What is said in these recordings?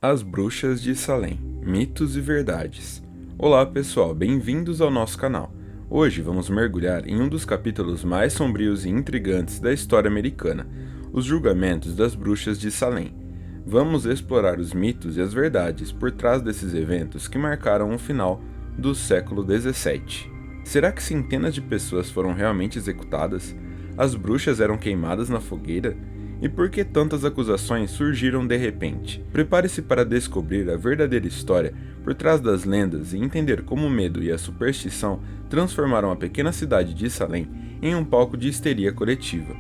As Bruxas de Salem, Mitos e Verdades. Olá pessoal, bem-vindos ao nosso canal. Hoje vamos mergulhar em um dos capítulos mais sombrios e intrigantes da história americana, os julgamentos das Bruxas de Salem. Vamos explorar os mitos e as verdades por trás desses eventos que marcaram o final do século XVII. Será que centenas de pessoas foram realmente executadas? As bruxas eram queimadas na fogueira? E por que tantas acusações surgiram de repente? Prepare-se para descobrir a verdadeira história por trás das lendas e entender como o medo e a superstição transformaram a pequena cidade de Salem em um palco de histeria coletiva.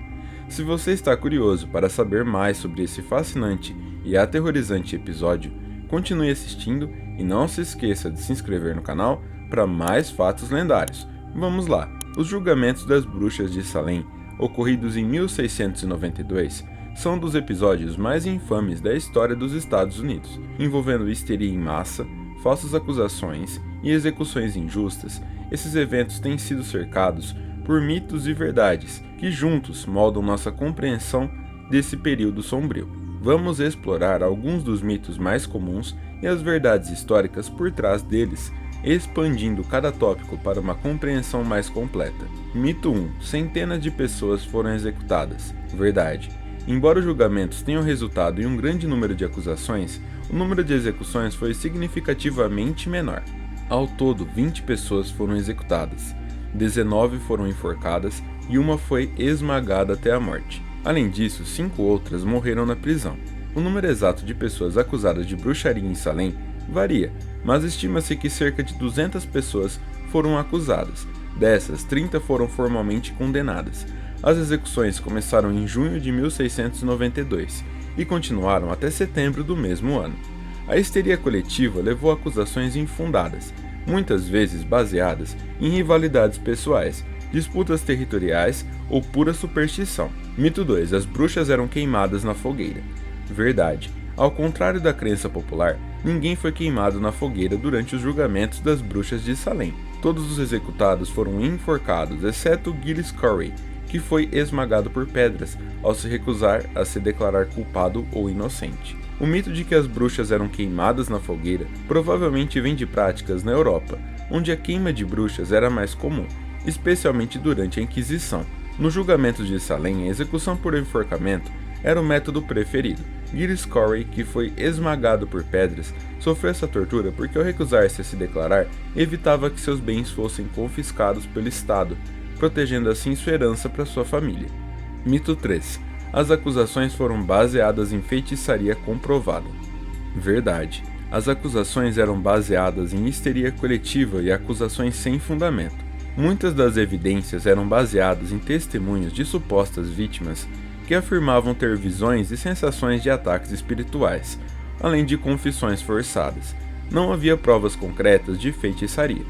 Se você está curioso para saber mais sobre esse fascinante e aterrorizante episódio, continue assistindo e não se esqueça de se inscrever no canal para mais fatos lendários. Vamos lá! Os julgamentos das bruxas de Salem, ocorridos em 1692, são um dos episódios mais infames da história dos Estados Unidos, envolvendo histeria em massa, falsas acusações e execuções injustas. Esses eventos têm sido cercados por mitos e verdades que juntos moldam nossa compreensão desse período sombrio. Vamos explorar alguns dos mitos mais comuns e as verdades históricas por trás deles, expandindo cada tópico para uma compreensão mais completa. Mito 1. Centenas de pessoas foram executadas. Verdade. Embora os julgamentos tenham resultado em um grande número de acusações, o número de execuções foi significativamente menor. Ao todo, 20 pessoas foram executadas, 19 foram enforcadas e uma foi esmagada até a morte. Além disso, 5 outras morreram na prisão. O número exato de pessoas acusadas de bruxaria em Salem varia, mas estima-se que cerca de 200 pessoas foram acusadas. Dessas, 30 foram formalmente condenadas. As execuções começaram em junho de 1692 e continuaram até setembro do mesmo ano. A histeria coletiva levou a acusações infundadas, muitas vezes baseadas em rivalidades pessoais, disputas territoriais ou pura superstição. Mito 2. As bruxas eram queimadas na fogueira. Verdade. Ao contrário da crença popular, ninguém foi queimado na fogueira durante os julgamentos das bruxas de Salem. Todos os executados foram enforcados, exceto Gilles Corey, que foi esmagado por pedras ao se recusar a se declarar culpado ou inocente. O mito de que as bruxas eram queimadas na fogueira provavelmente vem de práticas na Europa, onde a queima de bruxas era mais comum, especialmente durante a Inquisição. Nos julgamentos de Salem, a execução por enforcamento era o método preferido. Gilles Corey, que foi esmagado por pedras, sofreu essa tortura porque ao recusar-se a se declarar, evitava que seus bens fossem confiscados pelo Estado, protegendo assim sua herança para sua família. Mito 3. As acusações foram baseadas em feitiçaria comprovada. Verdade. As acusações eram baseadas em histeria coletiva e acusações sem fundamento. Muitas das evidências eram baseadas em testemunhos de supostas vítimas que afirmavam ter visões e sensações de ataques espirituais, além de confissões forçadas. Não havia provas concretas de feitiçaria.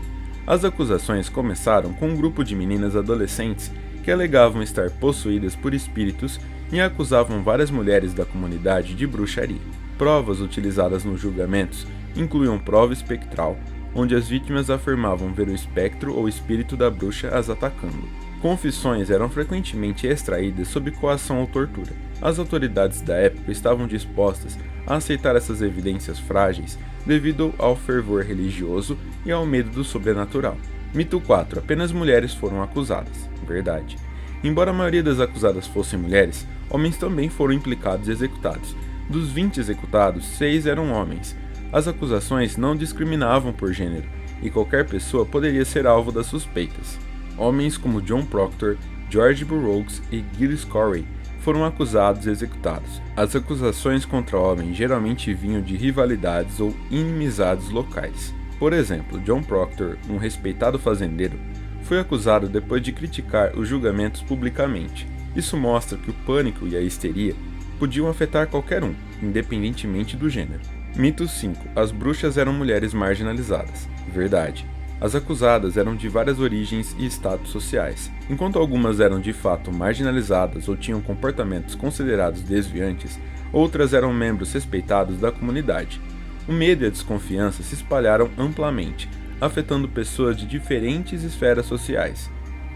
As acusações começaram com um grupo de meninas adolescentes que alegavam estar possuídas por espíritos e acusavam várias mulheres da comunidade de bruxaria. Provas utilizadas nos julgamentos incluíam prova espectral, onde as vítimas afirmavam ver o espectro ou espírito da bruxa as atacando. Confissões eram frequentemente extraídas sob coação ou tortura. As autoridades da época estavam dispostas a aceitar essas evidências frágeis devido ao fervor religioso e ao medo do sobrenatural. Mito 4. Apenas mulheres foram acusadas. Verdade. Embora a maioria das acusadas fossem mulheres, homens também foram implicados e executados. Dos 20 executados, 6 eram homens. As acusações não discriminavam por gênero, e qualquer pessoa poderia ser alvo das suspeitas. Homens como John Proctor, George Burroughs e Gilles Corey foram acusados e executados. As acusações contra homens geralmente vinham de rivalidades ou inimizades locais. Por exemplo, John Proctor, um respeitado fazendeiro, foi acusado depois de criticar os julgamentos publicamente. Isso mostra que o pânico e a histeria podiam afetar qualquer um, independentemente do gênero. Mito 5. As bruxas eram mulheres marginalizadas. Verdade. As acusadas eram de várias origens e status sociais. Enquanto algumas eram de fato marginalizadas ou tinham comportamentos considerados desviantes, outras eram membros respeitados da comunidade. O medo e a desconfiança se espalharam amplamente, afetando pessoas de diferentes esferas sociais.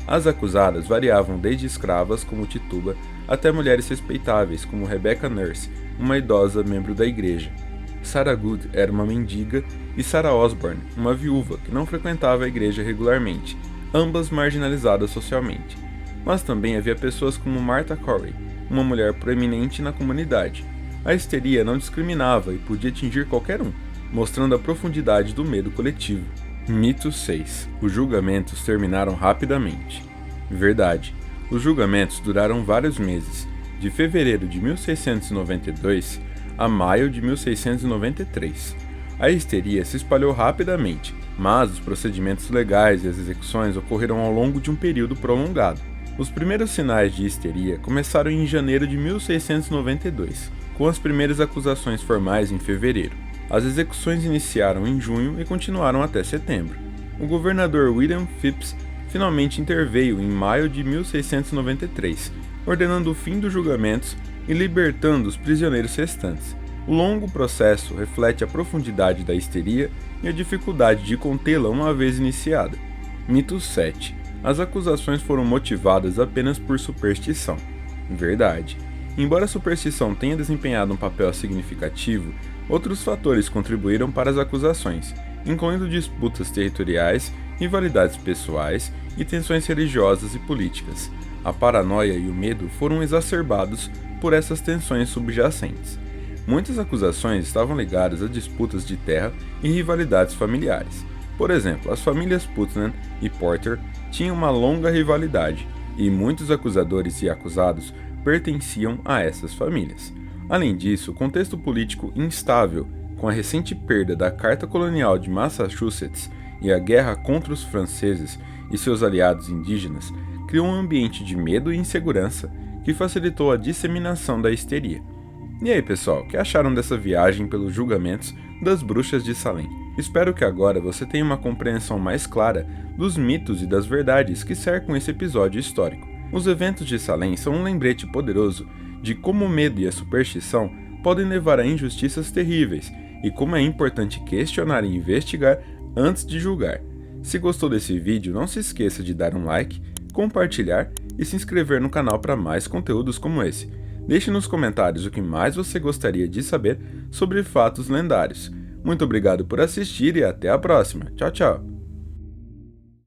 As acusadas variavam desde escravas, como Tituba, até mulheres respeitáveis, como Rebecca Nurse, uma idosa membro da igreja. Sarah Good era uma mendiga e Sarah Osborne, uma viúva que não frequentava a igreja regularmente, ambas marginalizadas socialmente. Mas também havia pessoas como Martha Corey, uma mulher proeminente na comunidade. A histeria não discriminava e podia atingir qualquer um, mostrando a profundidade do medo coletivo. Mito 6. Os julgamentos terminaram rapidamente. Verdade. Os julgamentos duraram vários meses, de fevereiro de 1692 a maio de 1693. A histeria se espalhou rapidamente, mas os procedimentos legais e as execuções ocorreram ao longo de um período prolongado. Os primeiros sinais de histeria começaram em janeiro de 1692, com as primeiras acusações formais em fevereiro. As execuções iniciaram em junho e continuaram até setembro. O governador William Phips finalmente interveio em maio de 1693, ordenando o fim dos julgamentos e libertando os prisioneiros restantes. O longo processo reflete a profundidade da histeria e a dificuldade de contê-la uma vez iniciada. Mito 7. As acusações foram motivadas apenas por superstição. Verdade. Embora a superstição tenha desempenhado um papel significativo, outros fatores contribuíram para as acusações, incluindo disputas territoriais, rivalidades pessoais e tensões religiosas e políticas. A paranoia e o medo foram exacerbados por essas tensões subjacentes. Muitas acusações estavam ligadas a disputas de terra e rivalidades familiares. Por exemplo, as famílias Putnam e Porter tinham uma longa rivalidade, e muitos acusadores e acusados pertenciam a essas famílias. Além disso, o contexto político instável, com a recente perda da Carta Colonial de Massachusetts e a guerra contra os franceses e seus aliados indígenas, criou um ambiente de medo e insegurança que facilitou a disseminação da histeria. E aí, pessoal, o que acharam dessa viagem pelos julgamentos das bruxas de Salem? Espero que agora você tenha uma compreensão mais clara dos mitos e das verdades que cercam esse episódio histórico. Os eventos de Salem são um lembrete poderoso de como o medo e a superstição podem levar a injustiças terríveis e como é importante questionar e investigar antes de julgar. Se gostou desse vídeo, não se esqueça de dar um like, compartilhar e se inscrever no canal para mais conteúdos como esse. Deixe nos comentários o que mais você gostaria de saber sobre fatos lendários. Muito obrigado por assistir e até a próxima. Tchau, tchau!